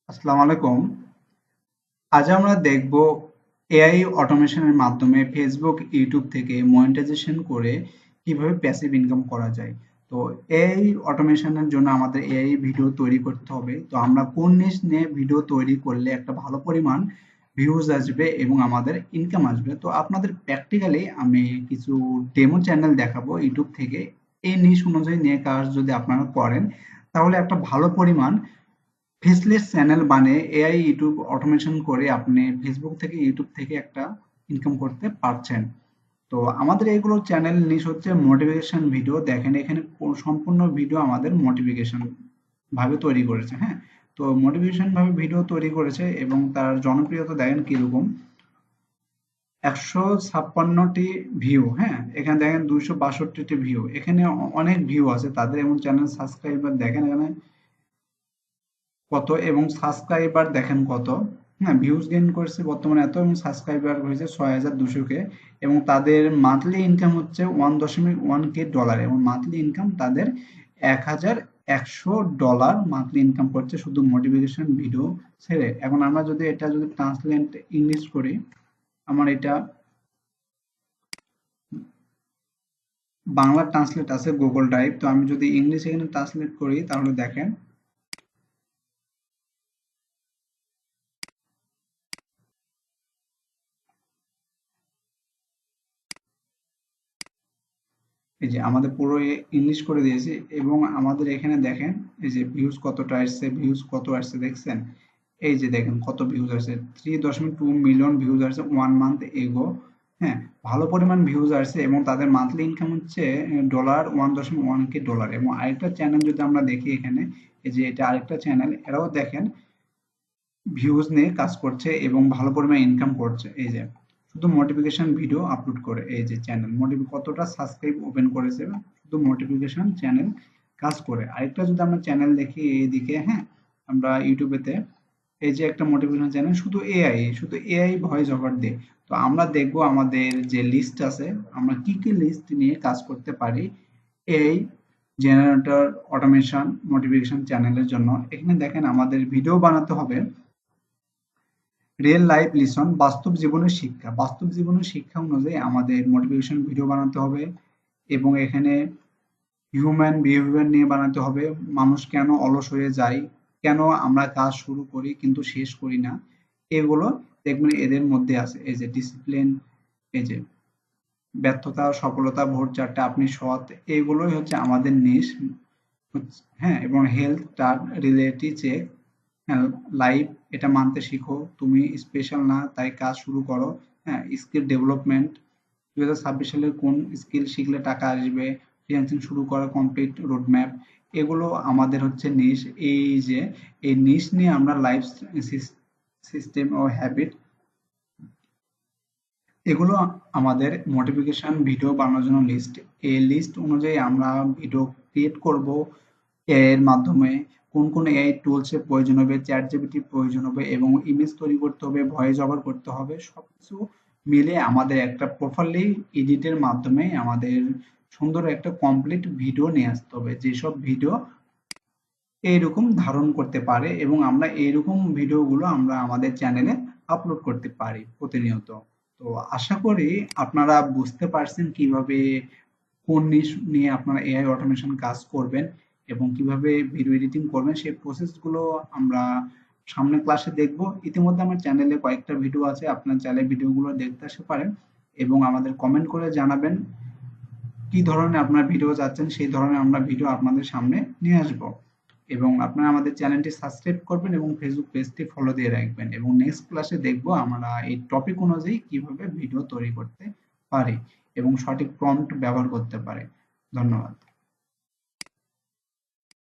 আসসালামু আলাইকুম। আজ আমরা দেখব এআই অটোমেশনের মাধ্যমে ফেসবুক, ইউটিউব থেকে মনিটাইজেশন করে কিভাবে প্যাসিভ ইনকাম করা যায়। তো এআই অটোমেশনের জন্য আমাদের এআই ভিডিও তৈরি করতে হবে। তো আমরা কোন নিশ নিয়ে ভিডিও তৈরি করলে একটা ভালো পরিমাণ ভিউজ আসবে এবং আমাদের ইনকাম আসবে। তো আপনাদের প্র্যাকটিক্যালি আমি কিছু ডেমো চ্যানেল দেখাবো ইউটিউব থেকে। এই নিশ অনুযায়ী নিয়ে কাজ যদি আপনারা করেন তাহলে একটা ভালো পরিমাণ ফেসলেস চ্যানেল বানিয়ে এআই ইউটিউব অটোমেশন করে আপনি ফেসবুক থেকে ইউটিউব থেকে একটা ইনকাম করতে পারছেন। তো আমাদের এগুলো চ্যানেল নিশ হচ্ছে মোটিভেশন ভিডিও। দেখেন এখানে সম্পূর্ণ ভিডিও আমাদের মোটিভেশন ভাবে তৈরি করেছে। হ্যাঁ, তো মোটিভেশন ভাবে ভিডিও তৈরি করেছে এবং তার জনপ্রিয়তা দেখেন কিরকম, 156টি ভিউ। হ্যাঁ, এখানে দেখেন 262টি ভিউ। এখানে অনেক ভিউ আছে তাদের এবং চ্যানেল সাবস্ক্রাইবার দেখেন এখানে কত এবং সাবস্ক্রাইবার দেখেন কত। হ্যাঁ, ভিউজ গেইন করেছে বর্তমানে এত এবং সাবস্ক্রাইবার হয়েছে 6,200 কে এবং তাদের মান্থলি ইনকাম হচ্ছে 1.1 কে ডলার এবং মান্থলি ইনকাম তাদের $1,100 মান্থলি ইনকাম করছে শুধু মোটিভেশন ভিডিও ছেড়ে। এখন আমরা যদি এটা যদি ট্রান্সলেট ইংলিশ করি, আমার এটা বাংলা ট্রান্সলেট আছে গুগল ড্রাইভ। তো আমি যদি ইংলিশ এখানে ট্রান্সলেট করি তাহলে দেখেন এই যে আমাদের পুরো ইংলিশ করে দিয়েছি এবং আমাদের এখানে দেখেন এই যে ভিউজ কতটা আসছে, ভিউজ কত আসছে দেখছেন। এই যে দেখেন কত ভিউজ আসছে, 3.2 মিলিয়ন ভিউজ আসছে 1 মান্থ এগো। হ্যাঁ, ভালো পরিমাণ ভিউজ আসছে এবং তাদের মান্থলি ইনকাম হচ্ছে $1.1 কে। এবং আরেকটা চ্যানেল যদি আমরা দেখি এখানে, এই যে এটা আরেকটা চ্যানেল, এরাও দেখেন ভিউজ নিয়ে কাজ করছে এবং ভালো পরিমাণে ইনকাম করছে। এই যে শুধু মোটিভেশন ভিডিও আপলোড করে, এই যে চ্যানেল কতটা সাবস্ক্রাইব ওপেন করেছে শুধু মোটিভেশন চ্যানেল কাজ করে। আরেকটা যদি আমরা চ্যানেল দেখি এইদিকে, হ্যাঁ, আমরা ইউটিউবেতে এই যে একটা মোটিভেশন চ্যানেল শুধু এআই ভয়েস ওভার দিয়ে। তো আমরা দেখবো আমাদের যে লিস্ট আছে আমরা কি কি লিস্ট নিয়ে কাজ করতে পারি এই জেনারেটর অটোমেশন মোটিভেশন চ্যানেলের জন্য। এখানে দেখেন আমাদের ভিডিও বানাতে হবে রিয়েল লাইফ লিসন, বাস্তব জীবনের শিক্ষা অনুযায়ী আমাদের মোটিভেশন ভিডিও বানাতে হবে এবং এখানে হিউম্যান বিহেভিয়ার নিয়ে বানাতে হবে। মানুষ কেন অলস হয়ে যায়, কেন আমরা কাজ শুরু করি কিন্তু শেষ করি না, এগুলো দেখবেন এদের মধ্যে আছে। এই যে ডিসিপ্লিন, এই যে ব্যর্থতা সফলতা ভোর চারটা আপনি সৎ, এগুলোই হচ্ছে আমাদের নিশ। হ্যাঁ, এবং হেলথ টার্ম রিলেটি চেক, হ্যাঁ, লাইফ এটা মানতে শিখো, তুমি স্পেশাল না তাই কাজ শুরু করো। হ্যাঁ, স্কিল ডেভেলপমেন্ট, 2026 সালে কোন স্কিল শিখলে টাকা আসবে, ফ্রিল্যান্সিং শুরু করা কমপ্লিট রোডম্যাপ, এগুলো আমাদের হচ্ছে নিশ। এই যে এই নিশ নিয়ে আমরা লাইফ সিস্টেম ও হ্যাবিট, এগুলো আমাদের মোটিভেশন ভিডিও বানানোর জন্য লিস্ট। এই লিস্ট অনুযায়ী আমরা ভিডিও ক্রিয়েট করব এর মাধ্যমে। কোন কোন এআই টুলস এর প্রয়োজন হবে, চ্যাট জিপিটি প্রয়োজন হবে এবং ইমেজ তৈরি করতে হবে, ভয়েস ওভার করতে হবে, সবকিছু মিলে আমাদের একটা প্রপারলি এডিটের মাধ্যমে আমাদের সুন্দর একটা কমপ্লিট ভিডিও নিয়ে আসতে হবে যেসব ভিডিও এইরকম ধারণ করতে পারে এবং আমরা এইরকম ভিডিওগুলো আমরা আমাদের চ্যানেলে আপলোড করতে পারি প্রতিনিয়ত। তো আশা করি আপনারা বুঝতে পারছেন কিভাবে কোন নিশ নিয়ে আপনারা এআই অটোমেশন কাজ করবেন এবং কিভাবে ভিডিও এডিটিং করবেন সেই প্রসেসগুলো আমরা সামনের ক্লাসে দেখব। ইতিমধ্যে আমার চ্যানেলে কয়েকটা ভিডিও আছে, আপনার চাইলে ভিডিওগুলো দেখতে আসতে পারেন এবং আমাদের কমেন্ট করে জানাবেন কি ধরনের আপনারা ভিডিও চাচ্ছেন, সেই ধরনের আমরা ভিডিও আপনাদের সামনে নিয়ে আসব। এবং আপনারা আমাদের চ্যানেলটি সাবস্ক্রাইব করবেন এবং ফেসবুক পেজটি ফলো দিয়ে রাখবেন এবং নেক্সট ক্লাসে দেখব আমরা এই টপিক অনুযায়ী কিভাবে ভিডিও তৈরি করতে পারি এবং সঠিক প্রম্পট ব্যবহার করতে পারি। ধন্যবাদ।